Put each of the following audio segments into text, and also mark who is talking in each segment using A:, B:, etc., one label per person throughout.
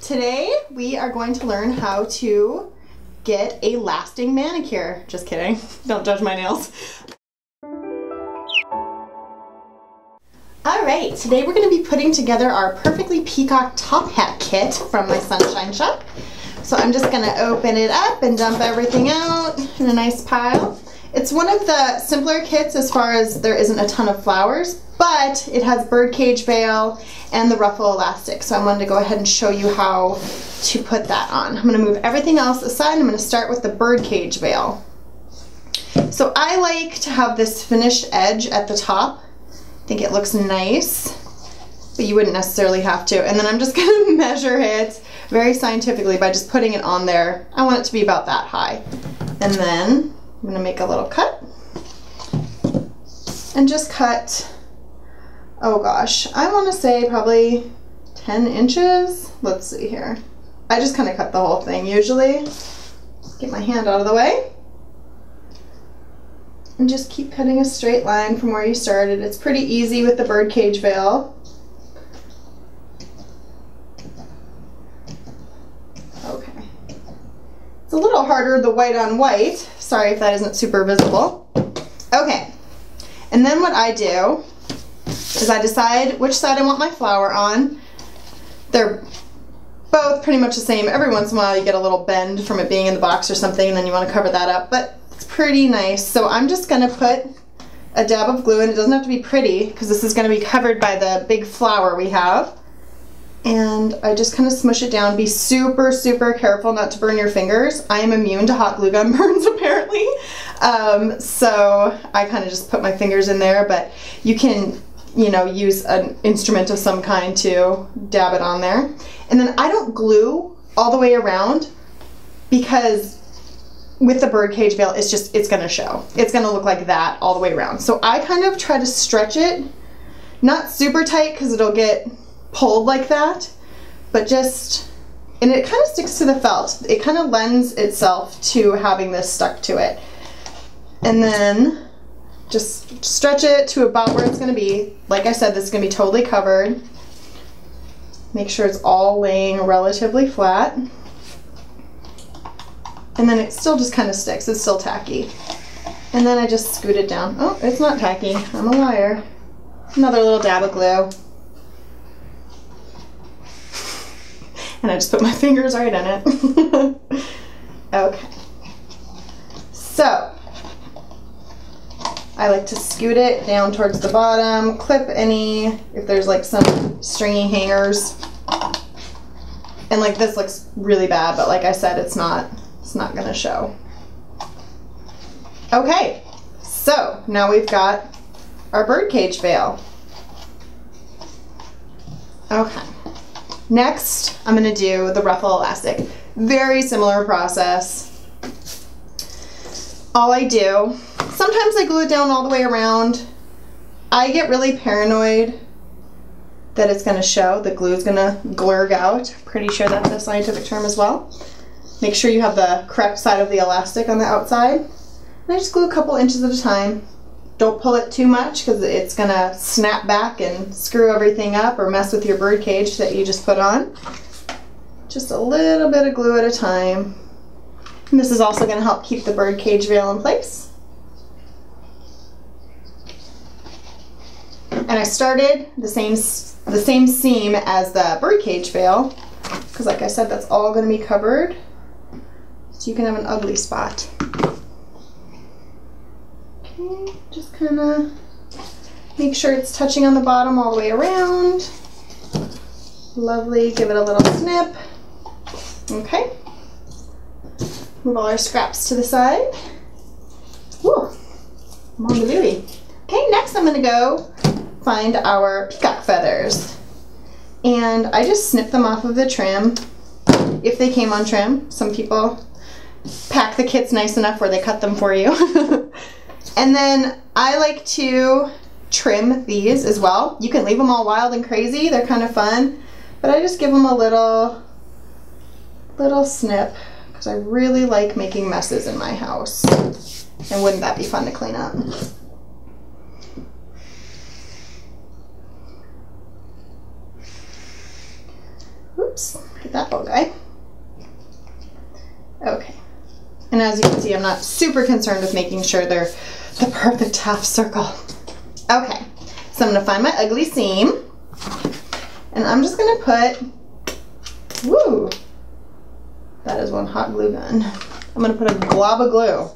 A: Today we are going to learn how to get a lasting manicure. Just kidding. Don't judge my nails. Alright, today we're going to be putting together our Perfectly Peacock top hat kit from my Sunshine shop. So I'm just going to open it up and dump everything out in a nice pile. It's one of the simpler kits as far as there isn't a ton of flowers, but it has birdcage veil and the ruffle elastic. So I wanted to go ahead and show you how to put that on. I'm going to move everything else aside. I'm going to start with the birdcage veil. So I like to have this finished edge at the top. I think it looks nice, but you wouldn't necessarily have to. And then I'm just going to measure it very scientifically by just putting it on there. I want it to be about that high. And then I'm going to make a little cut and just cut, oh gosh, I want to say probably 10 inches. Let's see here. I just kind of cut the whole thing usually. Get my hand out of the way. And just keep cutting a straight line from where you started. It's pretty easy with the birdcage veil. Okay. It's a little harder, the white on white. Sorry if that isn't super visible. Okay. And then what I do is I decide which side I want my flower on. They're both pretty much the same. Every once in a while you get a little bend from it being in the box or something, and then you want to cover that up. But it's pretty nice. So I'm just going to put a dab of glue, and it doesn't have to be pretty because this is going to be covered by the big flower we have. And I just kind of smush it down. Be super, super careful not to burn your fingers. I am immune to hot glue gun burns apparently. So I kind of just put my fingers in there, but you can, you know, use an instrument of some kind to dab it on there. And then I don't glue all the way around because with the birdcage veil, it's gonna show. It's gonna look like that all the way around. So I kind of try to stretch it, not super tight because it'll get pulled like that, but just, and it kind of sticks to the felt. It kind of lends itself to having this stuck to it. And then just stretch it to about where it's gonna be. Like I said, this is gonna be totally covered. Make sure it's all laying relatively flat. And then it still just kind of sticks. It's still tacky. And then I just scoot it down. Oh, it's not tacky. I'm a liar. Another little dab of glue. And I just put my fingers right in it. Okay. So, I like to scoot it down towards the bottom, clip any, if there's like some stringy hangers. And like this looks really bad, but like I said, it's not gonna show. Okay, so now we've got our birdcage veil. Okay, next I'm gonna do the ruffle elastic. Very similar process. All I do, sometimes I glue it down all the way around. I get really paranoid that it's gonna show, the glue is gonna glurg out. Pretty sure that's a scientific term as well. Make sure you have the correct side of the elastic on the outside. And I just glue a couple inches at a time. Don't pull it too much because it's gonna snap back and screw everything up or mess with your bird cage that you just put on. Just a little bit of glue at a time. And this is also gonna help keep the bird cage veil in place. And I started the same seam as the bird cage veil because like I said, that's all gonna be covered. So you can have an ugly spot. Okay, just kind of make sure it's touching on the bottom all the way around. Lovely, give it a little snip. Okay. Move all our scraps to the side. Whew, I'm on the booty. Okay, next I'm gonna go find our peacock feathers. And I just snip them off of the trim, if they came on trim. Some people pack the kits nice enough where they cut them for you. And then I like to trim these as well. You can leave them all wild and crazy, they're kind of fun, but I just give them a little snip because I really like making messes in my house. And wouldn't that be fun to clean up? Oops, at that bow tie. Okay. And as you can see, I'm not super concerned with making sure they're the perfect half circle. Okay, so I'm gonna find my ugly seam, and I'm just gonna put, woo, that is one hot glue gun. I'm gonna put a glob of glue.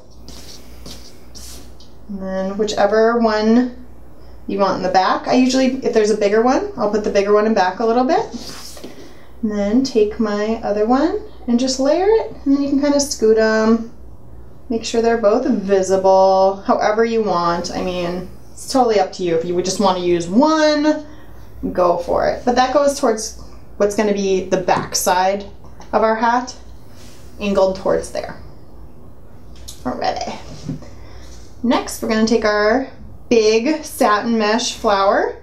A: And then whichever one you want in the back. I usually, if there's a bigger one, I'll put the bigger one in back a little bit. And then take my other one and just layer it, and then you can kind of scoot them. Make sure they're both visible, however you want. I mean, it's totally up to you. If you would just want to use one, go for it. But that goes towards what's going to be the back side of our hat, angled towards there. Alrighty. Next, we're going to take our big satin mesh flower,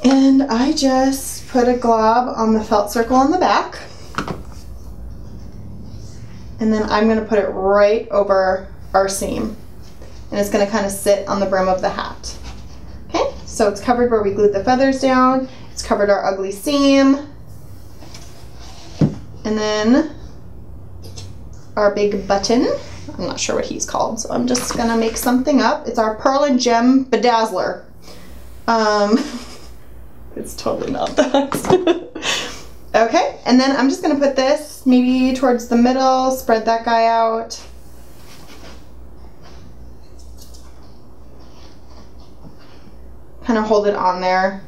A: and I just put a glob on the felt circle on the back, and then I'm going to put it right over our seam, and it's going to kind of sit on the brim of the hat. Okay, so it's covered where we glued the feathers down, it's covered our ugly seam, and then our big button. I'm not sure what he's called, so I'm just gonna make something up. It's our pearl and gem bedazzler. It's totally not that. Okay, and then I'm just gonna put this maybe towards the middle, spread that guy out. Kind of hold it on there.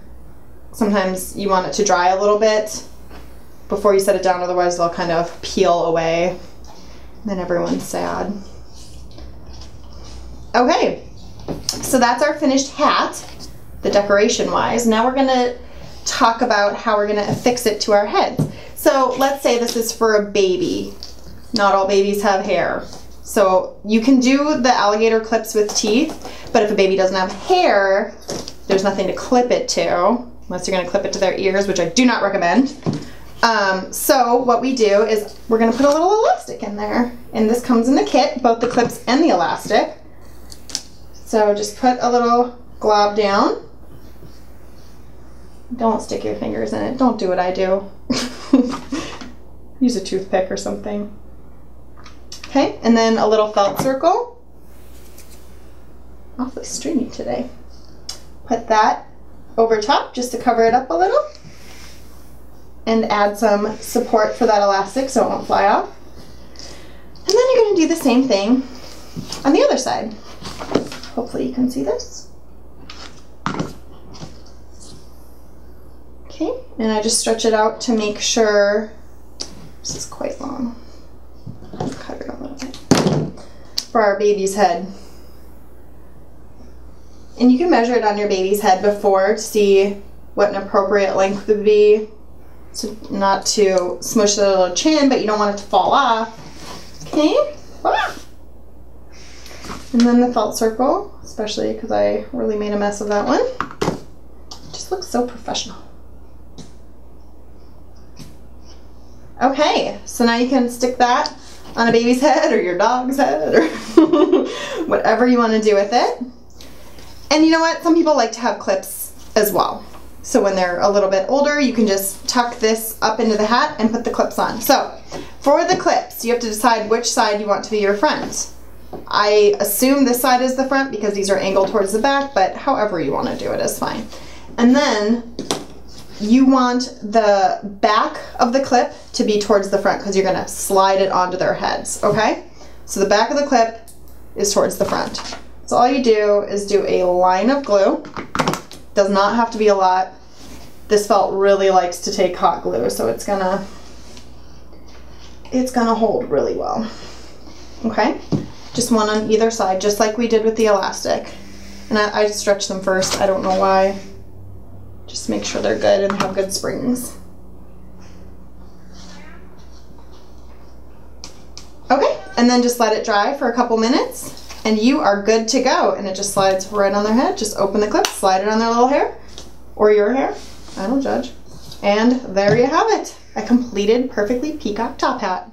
A: Sometimes you want it to dry a little bit before you set it down, otherwise they'll kind of peel away. Then everyone's sad. Okay, so that's our finished hat, the decoration wise. Now we're gonna talk about how we're gonna affix it to our heads. So let's say this is for a baby. Not all babies have hair. So you can do the alligator clips with teeth, but if a baby doesn't have hair, there's nothing to clip it to, unless you're gonna clip it to their ears, which I do not recommend. So what we do is we're gonna put a little elastic in there, and this comes in the kit, both the clips and the elastic. So just put a little glob down. Don't stick your fingers in it. Don't do what I do. Use a toothpick or something. Okay, and then a little felt circle. Awfully stringy today. Put that over top just to cover it up a little, and add some support for that elastic so it won't fly off. And then you're going to do the same thing on the other side. Hopefully you can see this. Okay, and I just stretch it out to make sure, this is quite long. I'll cut it a little bit. For our baby's head. And you can measure it on your baby's head before to see what an appropriate length would be. So not to smush the little chin, but you don't want it to fall off. Okay. Ah. And then the felt circle, especially because I really made a mess of that one. Just looks so professional. Okay, so now you can stick that on a baby's head or your dog's head or whatever you want to do with it. And you know what? Some people like to have clips as well. So when they're a little bit older, you can just tuck this up into the hat and put the clips on. So for the clips, you have to decide which side you want to be your front. I assume this side is the front because these are angled towards the back, but however you want to do it is fine. And then you want the back of the clip to be towards the front because you're going to slide it onto their heads, okay? So the back of the clip is towards the front. So all you do is do a line of glue. Does not have to be a lot. This felt really likes to take hot glue, so it's gonna hold really well. Okay, just one on either side, just like we did with the elastic. And I stretch them first, I don't know why. Just make sure they're good and have good springs. Okay, and then just let it dry for a couple minutes. And you are good to go. And it just slides right on their head. Just open the clip, slide it on their little hair, or your hair. I don't judge. And there you have it. A completed Perfectly Peacock top hat.